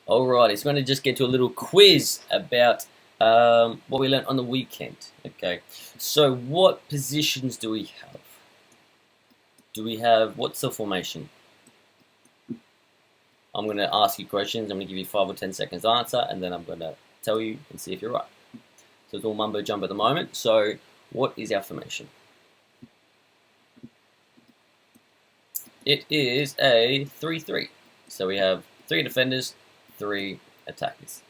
Alright, so we're going to just get to a little quiz about what we learned on the weekend. Okay, so what positions do we have? What's the formation? I'm going to ask you questions. I'm going to give you 5 or 10 seconds to answer, and then I'm going to tell you and see if you're right. So it's all mumbo jumbo at the moment. So what is our formation? It is a 3-3. So we have 3 defenders, 3 attackers.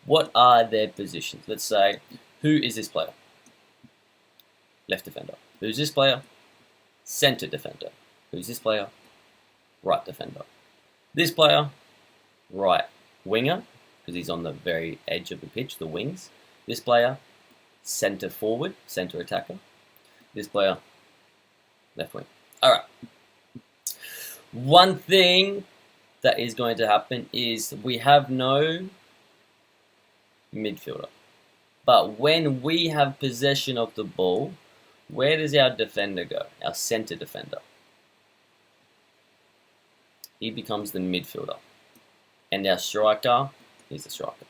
What are their positions? Let's say, who is this player? Left defender. Who's this player? Centre defender. Who's this player? Right defender. This player, right winger, because he's on the very edge of the pitch, the wings. This player, centre forward, centre attacker. This player, left wing. Alright. One thing that is going to happen is we have no midfielder. But when we have possession of the ball, where does our defender go? Our centre defender. He becomes the midfielder. And our striker is the striker.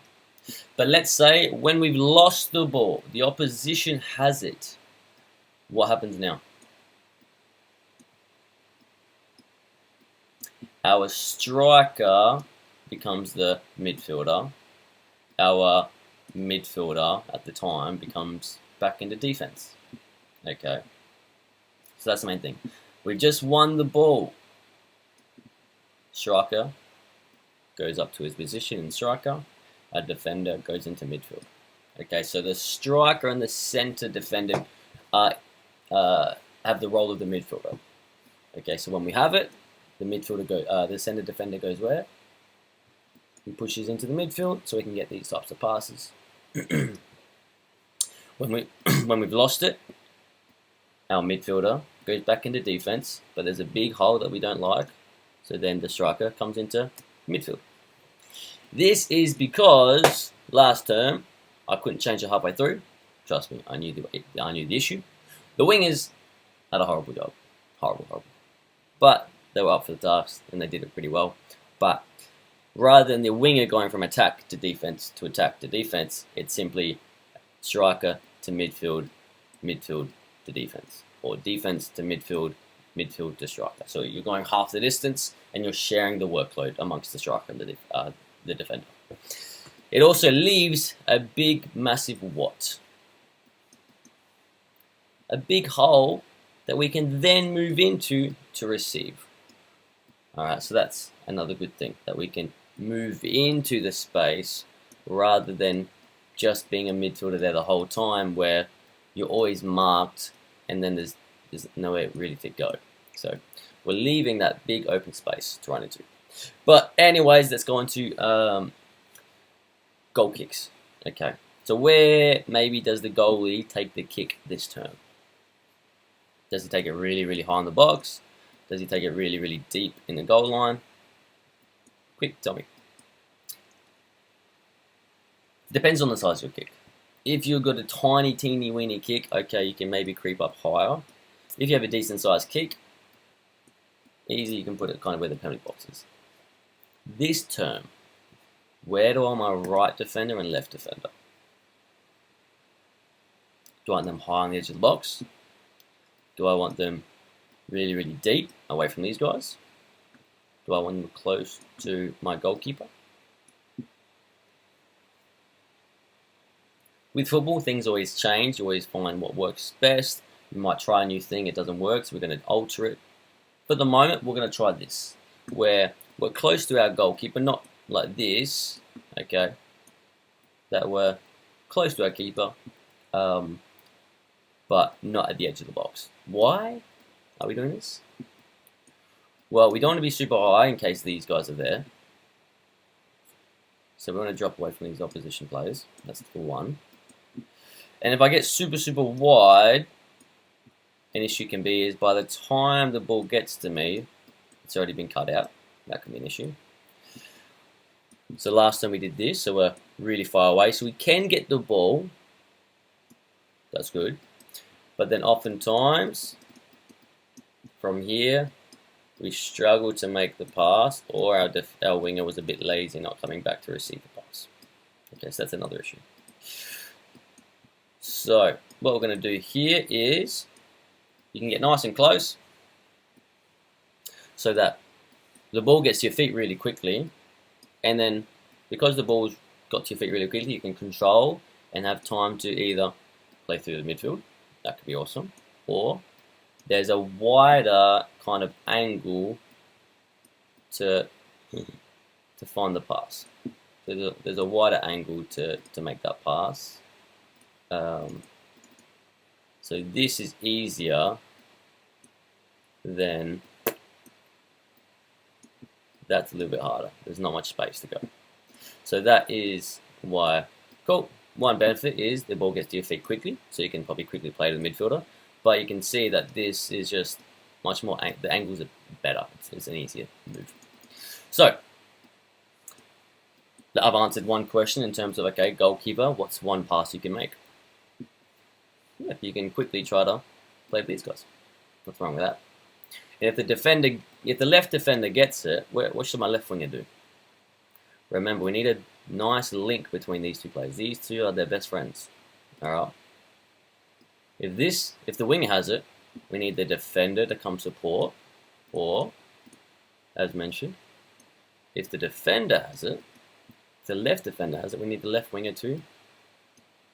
But let's say when we've lost the ball, the opposition has it. What happens now? Our striker becomes the midfielder. Our midfielder at the time becomes back into defense. Okay. So that's the main thing. We just won the ball. Striker goes up to his position in striker. Our defender goes into midfield. Okay, so the striker and the centre defender have the role of the midfielder. Okay, so when we have it, the centre defender goes where? He pushes into the midfield so we can get these types of passes. when we've lost it, our midfielder goes back into defense, but there's a big hole that we don't like, so then the striker comes into midfield. This is because last term I couldn't change it halfway through. Trust me, I knew the issue. The wingers had a horrible job, horrible. But they were up for the task and they did it pretty well. But rather than the winger going from attack to defense to attack to defense, it's simply striker to midfield, midfield to defense, or defense to midfield, midfield to striker. So you're going half the distance and you're sharing the workload amongst the striker and the defender. It also leaves a big, massive what? A big hole that we can then move into to receive. Alright, so that's another good thing, that we can move into the space rather than just being a midfielder there the whole time where you're always marked and then there's nowhere really to go. So we're leaving that big open space to run into. But anyways, let's go on to goal kicks. Okay, so where maybe does the goalie take the kick this term? Does he take it really, really high in the box? Does he take it really, really deep in the goal line? Quick, tell me. Depends on the size of your kick. If you've got a tiny, teeny, weeny kick, okay, you can maybe creep up higher. If you have a decent sized kick, easy, you can put it kind of where the penalty box is. This term, where do I want my right defender and left defender? Do I want them high on the edge of the box? Do I want them really, really deep away from these guys? Do I want them close to my goalkeeper? With football, things always change. You always find what works best. You might try a new thing, it doesn't work, so we're going to alter it. For the moment, we're going to try this, where we're close to our goalkeeper, not like this, okay, that we're close to our keeper, but not at the edge of the box. Why are we doing this? Well, we don't want to be super high in case these guys are there. So we want to drop away from these opposition players. That's the one. And if I get super, super wide, an issue can be is by the time the ball gets to me, it's already been cut out. That can be an issue. So last time we did this, so we're really far away. So we can get the ball. That's good. But then oftentimes, from here, we struggled to make the pass, or our winger was a bit lazy, not coming back to receive the pass. Okay, so that's another issue. So what we're going to do here is you can get nice and close so that the ball gets to your feet really quickly, and then because the ball's got to your feet really quickly, you can control and have time to either play through the midfield, that could be awesome, or there's a wider kind of angle to find the pass. So there's a wider angle to make that pass. So this is easier than that's a little bit harder. There's not much space to go. So that is why. Cool. One benefit is the ball gets to your feet quickly, so you can probably quickly play to the midfielder. But you can see that this is just much more, the angles are better. It's an easier move. So I've answered one question in terms of, okay, goalkeeper, what's one pass you can make? Yeah, you can quickly try to play with these guys. What's wrong with that? And if the left defender gets it, what should my left winger do? Remember, we need a nice link between these two players. These two are their best friends. Alright. If the winger has it, we need the defender to come support, or, as mentioned, if the defender has it, if the left defender has it, we need the left winger to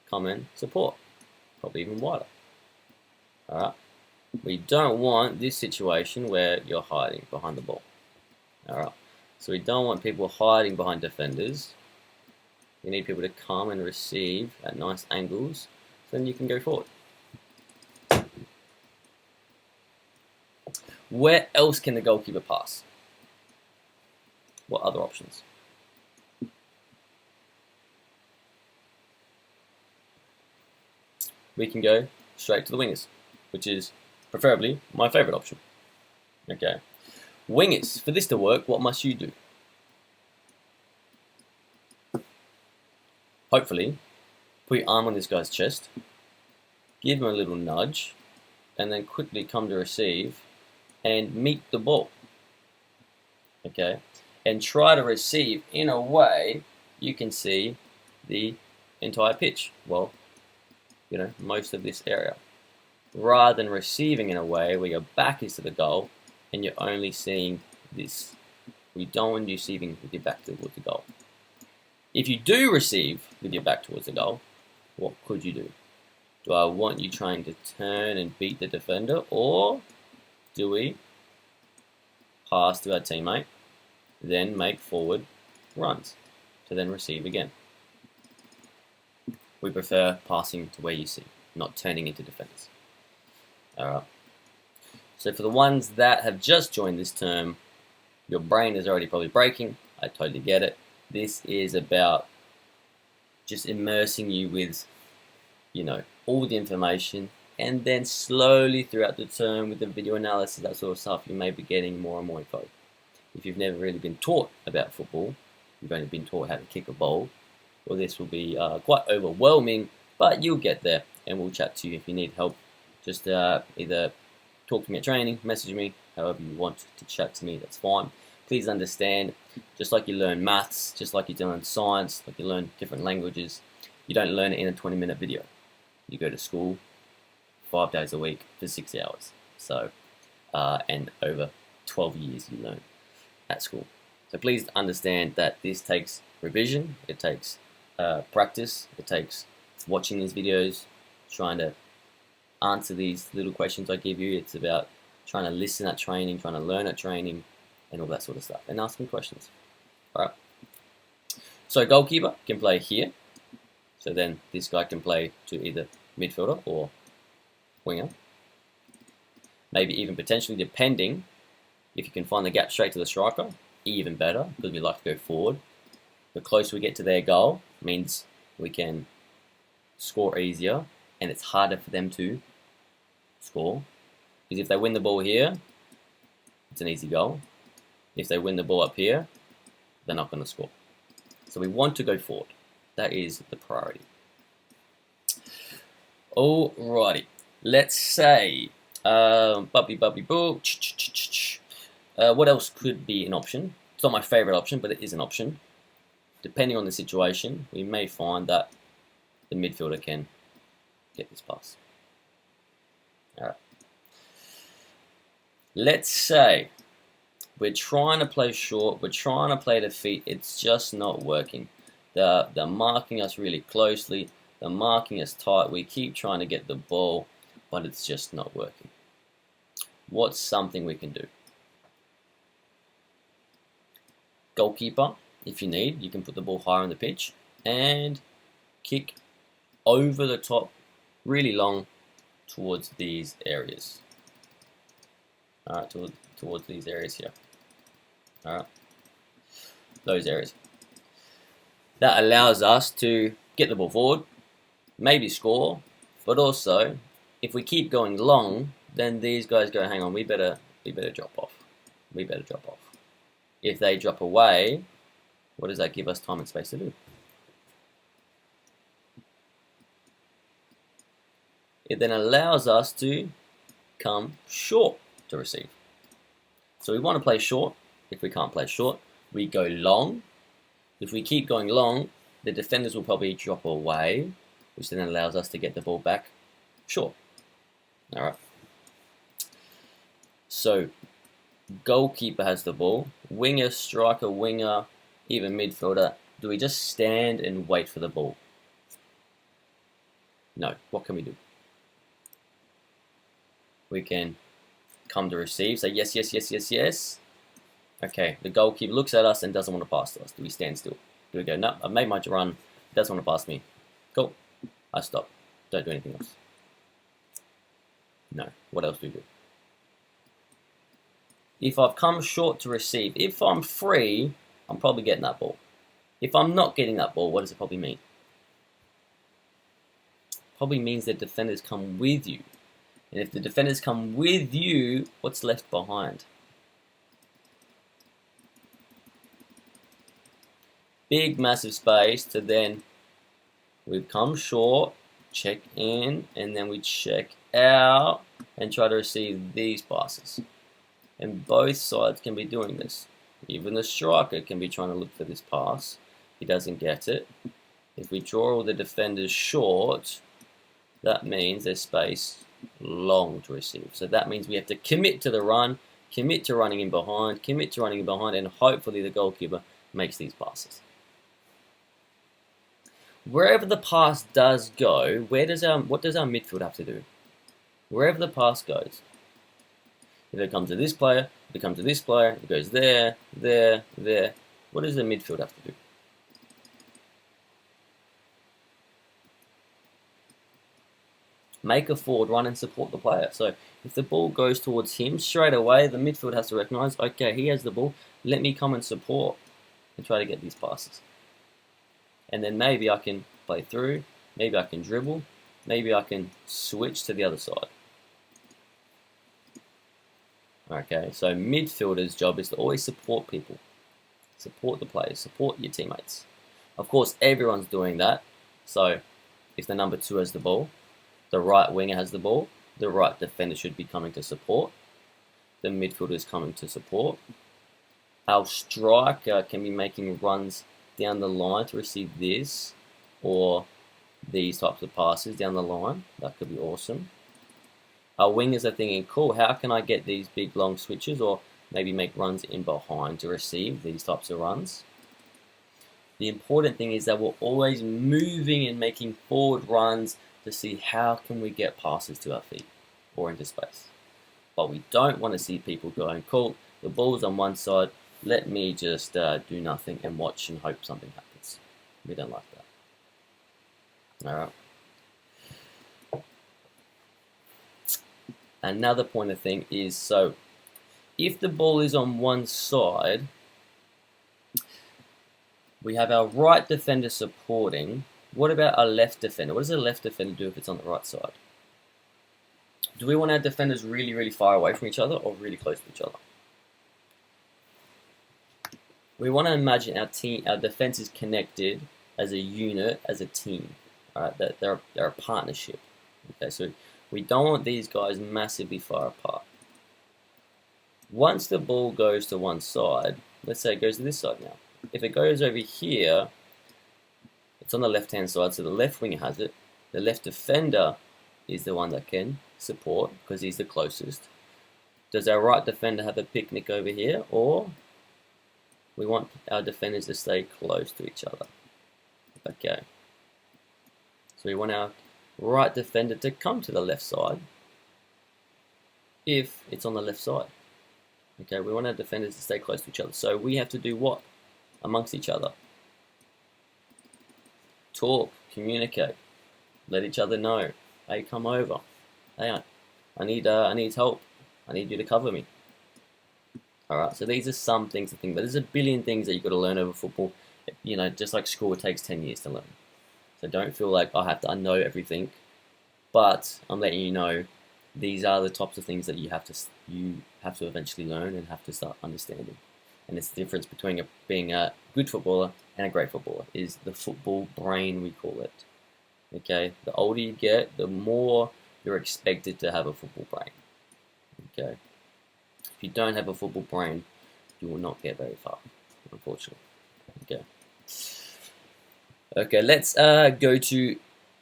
come and support, probably even wider. Alright. We don't want this situation where you're hiding behind the ball. Alright. So we don't want people hiding behind defenders. We need people to come and receive at nice angles, so then you can go forward. Where else can the goalkeeper pass? What other options? We can go straight to the wingers, which is preferably my favourite option. Okay. Wingers, for this to work, what must you do? Hopefully, put your arm on this guy's chest, give him a little nudge, and then quickly come to receive and meet the ball. Okay? And try to receive in a way you can see the entire pitch. Well, you know, most of this area. Rather than receiving in a way where your back is to the goal and you're only seeing this. We don't want you receiving with your back towards the goal. If you do receive with your back towards the goal, what could you do? Do I want you trying to turn and beat the defender, or do we pass to our teammate, then make forward runs to then receive again? We prefer passing to where you see, not turning into defenders. Alright. So for the ones that have just joined this term, your brain is already probably breaking. I totally get it. This is about just immersing you with, you know, all the information, and then slowly throughout the term with the video analysis, that sort of stuff, you may be getting more and more info. If you've never really been taught about football, you've only been taught how to kick a ball, well, this will be quite overwhelming, but you'll get there, and we'll chat to you if you need help. Just either talk to me at training, message me, however you want to chat to me, that's fine. Please understand, just like you learn maths, just like you learn science, like you learn different languages, you don't learn it in a 20-minute video. You go to school 5 days a week for 6 hours. So, and over 12 years you learn at school. So please understand that this takes revision, it takes practice, it takes watching these videos, trying to answer these little questions I give you. It's about trying to listen at training, trying to learn at training, and all that sort of stuff, and asking questions. Alright. So goalkeeper can play here. So then this guy can play to either midfielder or winger. Maybe even potentially, depending, if you can find the gap straight to the striker, even better, because we like to go forward. The closer we get to their goal means we can score easier, and it's harder for them to score. Because if they win the ball here, it's an easy goal. If they win the ball up here, they're not going to score. So we want to go forward. That is the priority. Alrighty. Let's say, What else could be an option? It's not my favorite option, but it is an option. Depending on the situation, we may find that the midfielder can get this pass. Alright. Let's say we're trying to play short, we're trying to play the feet, it's just not working. They're marking us really closely, they're marking us tight, we keep trying to get the ball, but it's just not working. What's something we can do? Goalkeeper, if you need, you can put the ball higher on the pitch and kick over the top, really long, towards these areas. Alright, towards these areas here. Alright, those areas. That allows us to get the ball forward, maybe score, but also, if we keep going long, then these guys go, hang on, we better drop off. We better drop off. If they drop away, what does that give us time and space to do? It then allows us to come short to receive. So we want to play short. If we can't play short, we go long. If we keep going long, the defenders will probably drop away, which then allows us to get the ball back short. Alright. So, goalkeeper has the ball. Winger, striker, winger, even midfielder. Do we just stand and wait for the ball? No. What can we do? We can come to receive, say yes, yes, yes, yes, yes. Okay, the goalkeeper looks at us and doesn't want to pass to us. Do we stand still? Do we go, no, I've made my run, he doesn't want to pass me. Cool, I stop. Don't do anything else. No, what else do we do? If I've come short to receive, if I'm free, I'm probably getting that ball. If I'm not getting that ball, what does it probably mean? Probably means that defenders come with you. And if the defenders come with you, what's left behind? Big, massive space to then, we've come short, check in, and then we check out and try to receive these passes. And both sides can be doing this. Even the striker can be trying to look for this pass. He doesn't get it. If we draw all the defenders short, that means there's space long to receive. So that means we have to commit to the run, commit to running in behind, commit to running in behind, and hopefully the goalkeeper makes these passes. Wherever the pass does go, what does our midfield have to do? Wherever the pass goes. If it comes to this player, if it comes to this player, it goes there, there, there. What does the midfield have to do? Make a forward run and support the player. So if the ball goes towards him, straight away the midfield has to recognise, okay, he has the ball, let me come and support and try to get these passes. And then maybe I can play through, maybe I can dribble, maybe I can switch to the other side. Okay, so midfielder's job is to always support people. Support the players, support your teammates. Of course, everyone's doing that. So if the number 2 has the ball, the right winger has the ball, the right defender should be coming to support, the midfielder is coming to support. Our striker can be making runs down the line to receive this or these types of passes down the line. That could be awesome. Our wingers are thinking, cool, how can I get these big long switches or maybe make runs in behind to receive these types of runs? The important thing is that we're always moving and making forward runs to see how can we get passes to our feet or into space. But we don't want to see people going, cool, the ball's on one side, let me just do nothing and watch and hope something happens. We don't like that. Alright. Another point of thing is, so if the ball is on one side, we have our right defender supporting. What about our left defender? What does the left defender do if it's on the right side? Do we want our defenders really, really far away from each other or really close to each other? We want to imagine our defense is connected as a unit, as a team. Alright, that they're a partnership. Okay, so we don't want these guys massively far apart. Once the ball goes to one side, let's say it goes to this side now. If it goes over here, it's on the left-hand side, so the left winger has it. The left defender is the one that can support because he's the closest. Does our right defender have a picnic over here, or we want our defenders to stay close to each other? Okay. So we want our right defender to come to the left side if it's on the left side. Okay, we want our defenders to stay close to each other. So we have to do what amongst each other? Talk, communicate, let each other know. Hey, come over. Hey, I need help. I need you to cover me. Alright, so these are some things to think about. There's a billion things that you've got to learn over football. You know, just like school, it takes 10 years to learn. So don't feel like I know everything. But I'm letting you know these are the types of things that you have to eventually learn and have to start understanding. And it's the difference between being a good footballer and a great footballer, is the football brain, we call it. Okay, the older you get, the more you're expected to have a football brain. Okay, if you don't have a football brain, you will not get very far, unfortunately. Okay, let's go to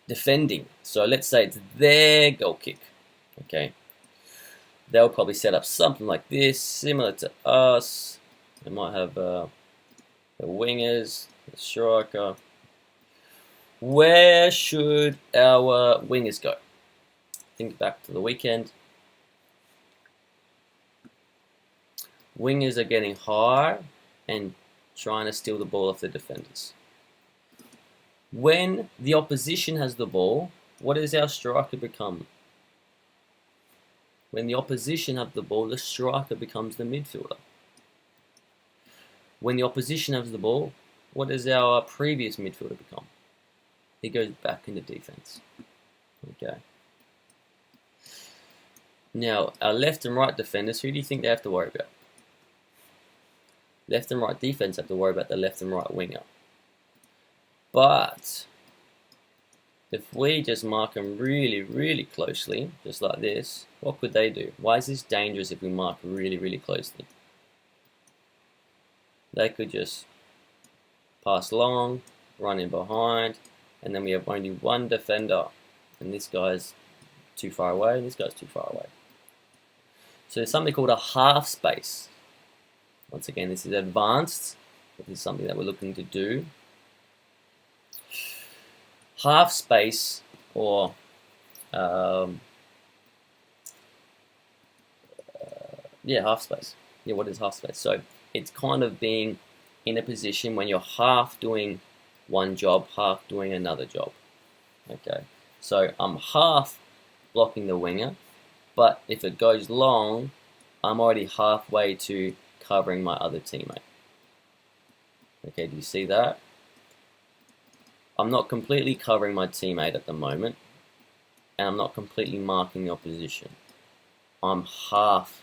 defending. So let's say it's their goal kick. Okay, they'll probably set up something like this, similar to us. They might have the wingers, the striker. Where should our wingers go? Think back to the weekend. Wingers are getting high and trying to steal the ball off the defenders. When the opposition has the ball, what does our striker become? When the opposition have the ball, the striker becomes the midfielder. When the opposition has the ball, what does our previous midfielder become? He goes back into defense. Okay. Now, our left and right defenders, who do you think they have to worry about? Left and right defense have to worry about the left and right winger. But if we just mark them really, really closely, just like this, what could they do? Why is this dangerous if we mark really, really closely? They could just pass long, run in behind, and then we have only one defender, and this guy's too far away, and this guy's too far away. So there's something called a half space. Once again, this is advanced. This is something that we're looking to do. Half space, or half space. Yeah, what is half space? So it's kind of being in a position when you're half doing one job, half doing another job. Okay, so I'm half blocking the winger, but if it goes long, I'm already halfway to covering my other teammate. Okay, do you see that? I'm not completely covering my teammate at the moment, and I'm not completely marking the opposition. I'm half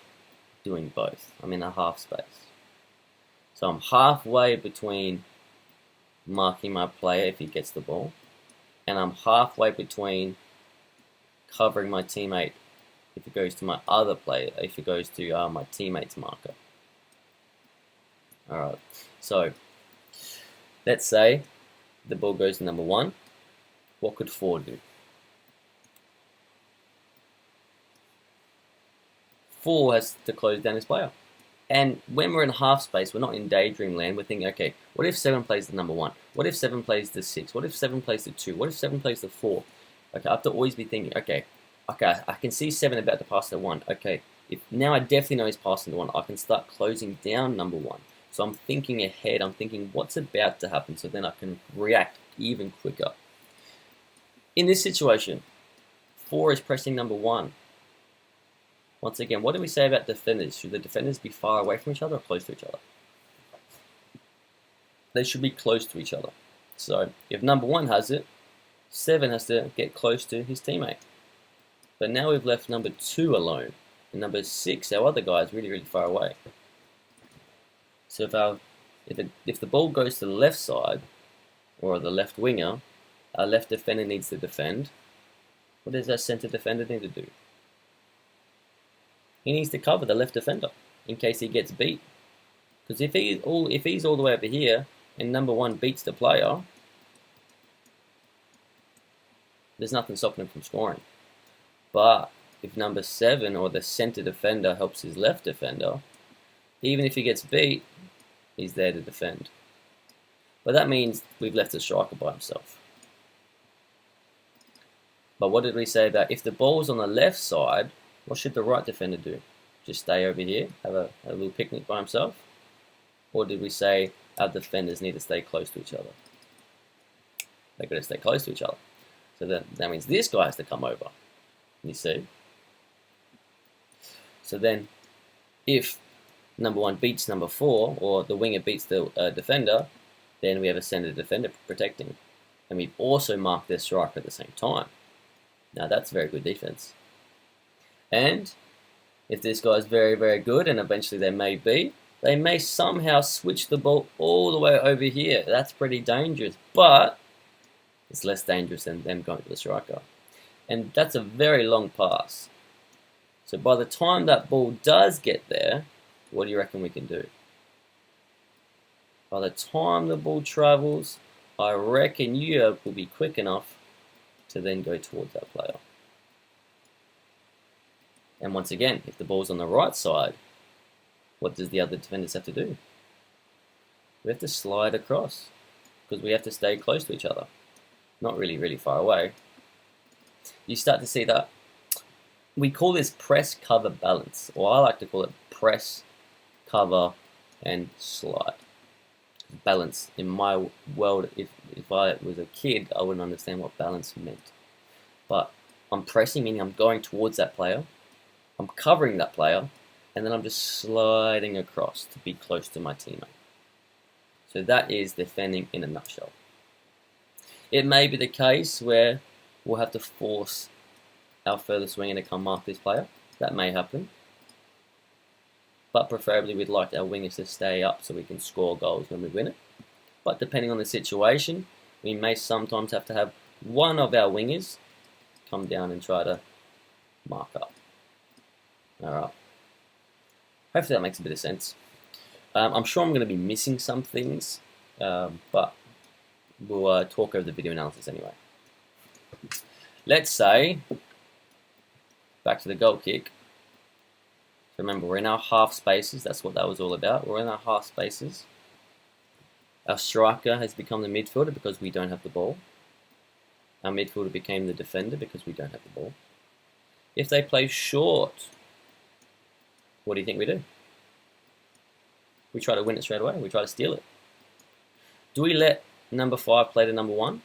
doing both. I'm in a half space. So I'm halfway between marking my player if he gets the ball, and I'm halfway between covering my teammate if it goes to my other player, if it goes to my teammate's marker. Alright, so let's say the ball goes to number 1. What could 4 do? 4 has to close down his player. And when we're in half space, we're not in daydream land. We're thinking, okay, what if 7 plays the number 1? What if 7 plays the 6? What if 7 plays the 2? What if 7 plays the 4? Okay, I have to always be thinking, okay, I can see 7 about to pass the 1. Okay, now I definitely know he's passing the 1. I can start closing down number 1. So I'm thinking ahead. I'm thinking what's about to happen, so then I can react even quicker. In this situation, 4 is pressing number 1. Once again, what do we say about defenders? Should the defenders be far away from each other or close to each other? They should be close to each other. So if number 1 has it, 7 has to get close to his teammate. But now we've left number 2 alone. And number 6, our other guy, is really, really far away. So if the ball goes to the left side, or the left winger, our left defender needs to defend. What does our centre defender need to do? He needs to cover the left defender. in case he gets beat. Because if he's all the way over here and number 1 beats the player, there's nothing stopping him from scoring. But if number 7 or the center defender helps his left defender, even if he gets beat, he's there to defend. But that means we've left the striker by himself. But what did we say about if the ball's on the left side, what should the right defender do? Just stay over here, have a little picnic by himself? Or did we say our defenders need to stay close to each other? They've got to stay close to each other. So that means this guy has to come over. You see? So then, if number 1 beats number 4, or the winger beats the defender, then we have a center defender protecting. And we've also marked their striker at the same time. Now that's very good defense. And if this guy is very, very good, and eventually they may somehow switch the ball all the way over here. That's pretty dangerous, but it's less dangerous than them going to the striker. And that's a very long pass. So by the time that ball does get there, what do you reckon we can do? By the time the ball travels, I reckon you will be quick enough to then go towards that player. And once again, if the ball's on the right side, what does the other defenders have to do? We have to slide across, because we have to stay close to each other. Not really, really far away. You start to see that. We call this press, cover, balance. Or I like to call it press, cover, and slide. Balance. In my world, if I was a kid, I wouldn't understand what balance meant. But I'm pressing, meaning I'm going towards that player. I'm covering that player. And then I'm just sliding across to be close to my teammate. So that is defending in a nutshell. It may be the case where we'll have to force our furthest winger to come mark this player. That may happen. But preferably we'd like our wingers to stay up so we can score goals when we win it. But depending on the situation, we may sometimes have to have one of our wingers come down and try to mark up. Alright. Hopefully that makes a bit of sense. I'm sure I'm going to be missing some things, but we'll talk over the video analysis anyway. Let's say, back to the goal kick. Remember, we're in our half spaces. That's what that was all about. We're in our half spaces. Our striker has become the midfielder because we don't have the ball. Our midfielder became the defender because we don't have the ball. If they play short, what do you think we do? We try to win it straight away. We try to steal it. Do we let number 5 play to number 1?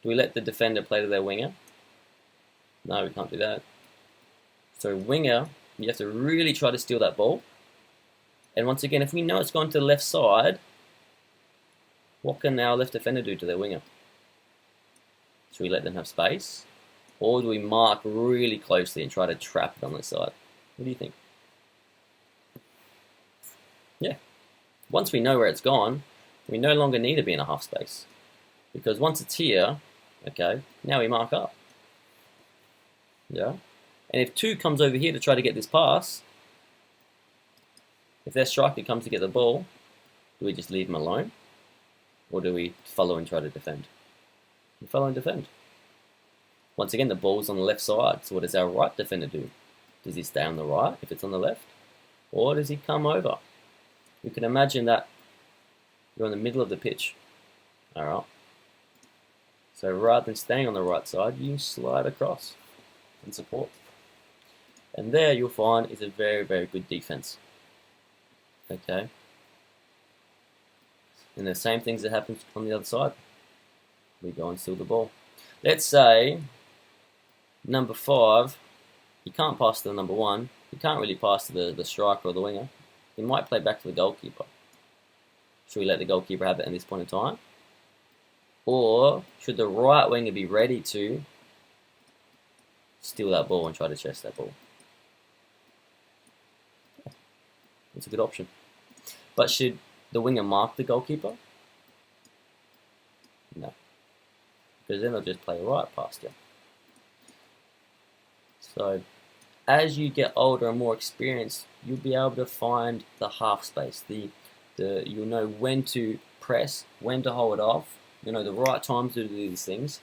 Do we let the defender play to their winger? No, we can't do that. So winger, you have to really try to steal that ball. And once again, if we know it's gone to the left side, what can our left defender do to their winger? Should we let them have space? Or do we mark really closely and try to trap it on the side? What do you think? Yeah. Once we know where it's gone, we no longer need to be in a half space. Because once it's here, okay, now we mark up. Yeah. And if 2 comes over here to try to get this pass, if their striker comes to get the ball, do we just leave him alone? Or do we follow and try to defend? We follow and defend. Once again, the ball's on the left side, so what does our right defender do? Does he stay on the right if it's on the left? Or does he come over? You can imagine that you're in the middle of the pitch. Alright. So rather than staying on the right side, you slide across and support. And there you'll find is a very, very good defense. Okay. And the same things that happen on the other side. We go and steal the ball. Let's say number 5, you can't pass to the number 1. You can't really pass to the striker or the winger. You might play back to the goalkeeper. Should we let the goalkeeper have it at this point in time? Or should the right winger be ready to steal that ball and try to chase that ball? It's a good option. But should the winger mark the goalkeeper? No. Because then they'll just play right past you. So as you get older and more experienced, you'll be able to find the half space. You'll know when to press, when to hold off. You know the right times to do these things.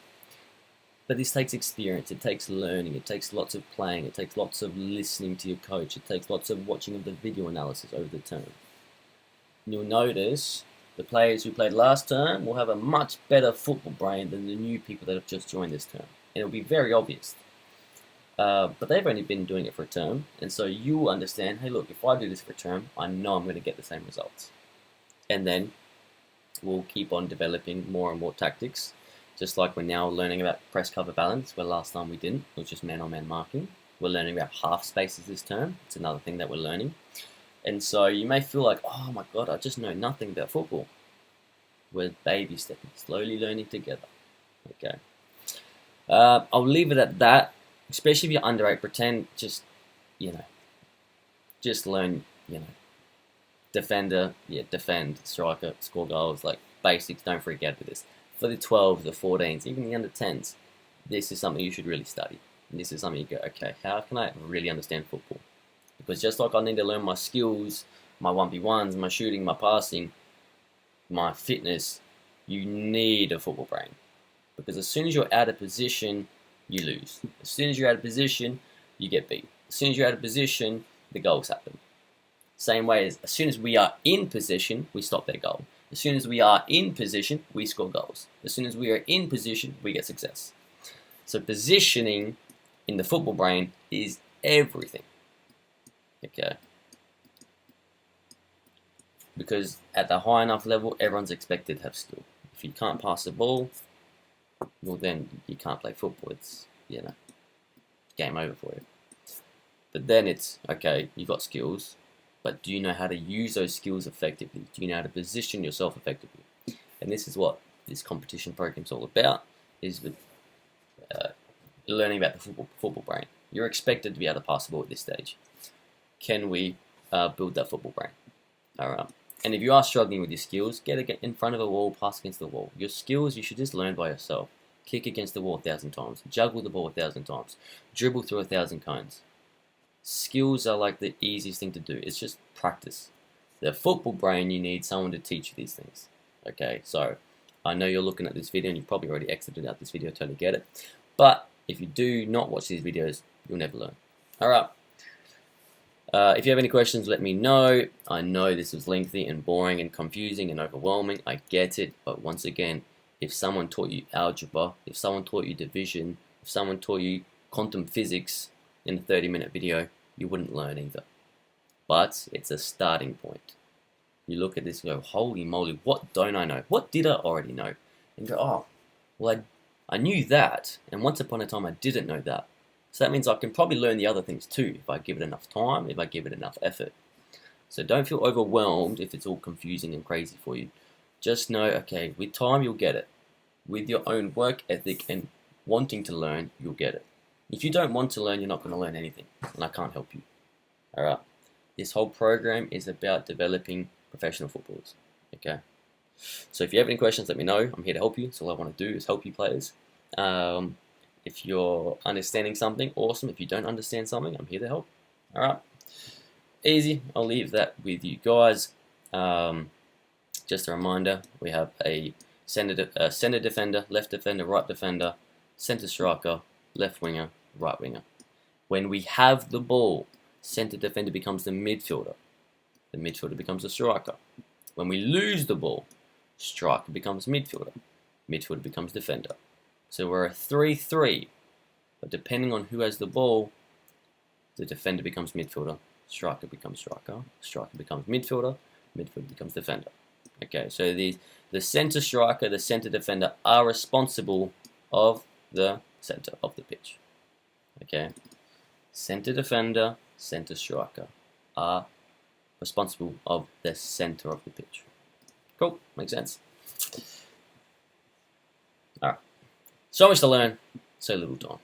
But this takes experience. It takes learning. It takes lots of playing. It takes lots of listening to your coach. It takes lots of watching of the video analysis over the term. And you'll notice the players who played last term will have a much better football brain than the new people that have just joined this term. And it'll be very obvious. But they've only been doing it for a term, and so you'll understand, hey look, if I do this for a term, I know I'm going to get the same results. And then we'll keep on developing more and more tactics, just like we're now learning about press cover balance, where last time we didn't, it was just man-on-man marking. We're learning about half spaces this term. It's another thing that we're learning. And so you may feel like, oh my god, I just know nothing about football. We're baby stepping, slowly learning together. Okay. I'll leave it at that. Especially if you're under 8, pretend just learn, defender, defend, striker, score goals, like basics. Don't freak out with this. For the 12s, the 14s, even the under 10s, this is something you should really study. And this is something you go, okay, how can I really understand football? Because just like I need to learn my skills, my 1v1s, my shooting, my passing, my fitness, you need a football brain. Because as soon as you're out of position, you lose. As soon as you're out of position, you get beat. As soon as you're out of position, the goals happen. Same way as soon as we are in position, we stop their goal. As soon as we are in position, we score goals. As soon as we are in position, we get success. So positioning in the football brain is everything. Okay. Because at the high enough level, everyone's expected to have skill. If you can't pass the ball, well then you can't play football. It's, game over for you. But then it's, okay, you've got skills, but do you know how to use those skills effectively? Do you know how to position yourself effectively? And this is what this competition program is all about, is with learning about the football brain. You're expected to be able to pass the ball at this stage. Can we build that football brain? Alright. And if you are struggling with your skills, get in front of a wall, pass against the wall. Your skills, you should just learn by yourself. Kick against the wall 1,000 times. Juggle the ball 1,000 times. Dribble through 1,000 cones. Skills are like the easiest thing to do. It's just practice. The football brain, you need someone to teach you these things. Okay, so I know you're looking at this video and you've probably already exited out this video, totally get it. But if you do not watch these videos, you'll never learn. Alright. If you have any questions, let me know. I know this was lengthy and boring and confusing and overwhelming. I get it. But once again, if someone taught you algebra, if someone taught you division, if someone taught you quantum physics in a 30-minute video, you wouldn't learn either. But it's a starting point. You look at this and go, holy moly, what don't I know? What did I already know? And go, oh, well, I knew that. And once upon a time, I didn't know that. So that means I can probably learn the other things too if I give it enough time, if I give it enough effort. So don't feel overwhelmed if it's all confusing and crazy for you. Just know, okay, with time you'll get it. With your own work ethic and wanting to learn, you'll get it. If you don't want to learn, you're not going to learn anything, and I can't help you. Alright, this whole program is about developing professional footballers. Okay, so if you have any questions, let me know. I'm here to help you. So all I want to do is help you players. If you're understanding something, awesome. If you don't understand something, I'm here to help. Alright, easy. I'll leave that with you guys. Just a reminder, we have a center defender, left defender, right defender, center striker, left winger, right winger. When we have the ball, center defender becomes the midfielder. The midfielder becomes the striker. When we lose the ball, striker becomes midfielder. Midfielder becomes defender. So we're a 3-3. But depending on who has the ball, the defender becomes midfielder, striker becomes striker, striker becomes midfielder, midfielder becomes defender. Okay, so the center striker, the center defender are responsible of the center of the pitch. Okay, center defender, center striker are responsible of the center of the pitch. Cool, makes sense. Alright, so much to learn, so little time.